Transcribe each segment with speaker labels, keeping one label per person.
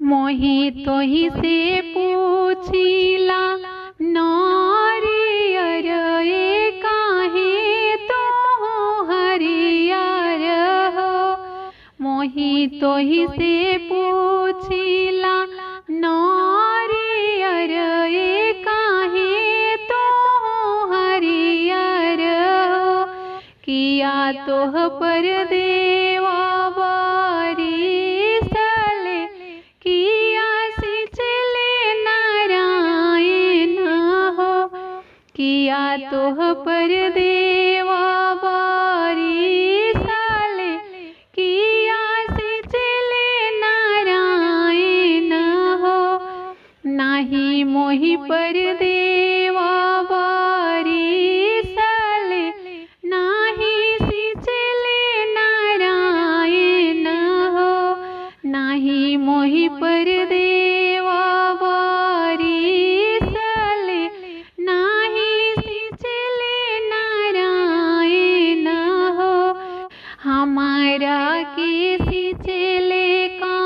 Speaker 1: मोहि तोहि से पूछिला नारियर ए काहे तो हरियर हो। मोहि तोहि से पूछिला नारियर ए काहे तो हरियर हो। किया तोह पर देवा बारिश ले, किया सिंचले नारायण हो। किया तोह पर देवा बारिश ले, किया सिंचले नारायण हो। नाही मोहि पर देवा बारिश ले, नाही सिंचले नारायण हो। नाही मोहि पर देवा बारिश ले, नाही सिंचले नारायण हो। हमारा के सिंचले का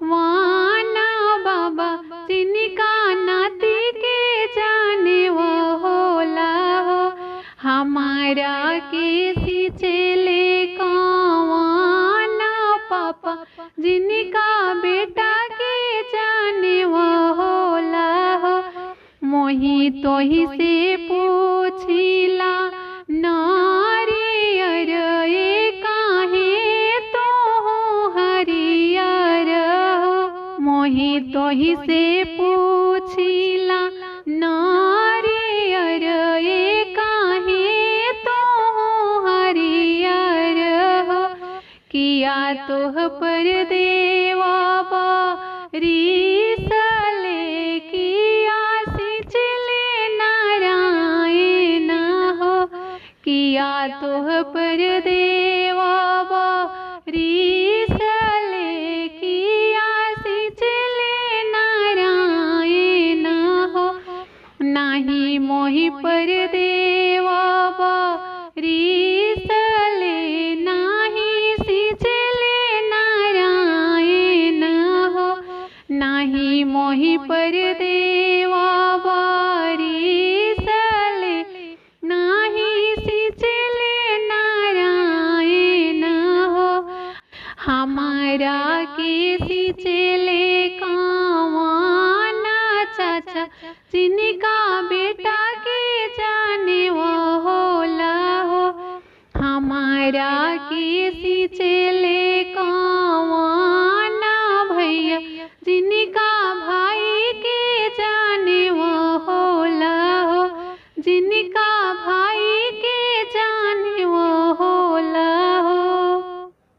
Speaker 1: वाना बाबा, जिनका नाती के जाने वो होला हो। हमारा के सिंचले का वाना पापा, जिनका बेटा के जाने वो होला हो। मोहि तोहि से पूछिला नारियर ए काहे तो हरियर हो। मोहि तोहि से पूछिला नारियर ए काहे तो हरियर हो। किया तोह पर देवा बारिश ले, किया सिंचले नारायण हो। किया तोह पर देवा बारिश ले, किया सिंचले नारायण हो। नाही मोहि पर देवा बारिश ले, नाही सिंचले नारायण हो। नाही मोहि पर देवा बारिश ले, नाही सिंचले नारायण हो। हमारा के सिंचले कावाना चाचा, जिनका बेटा के जाने वो होला हो। हमारा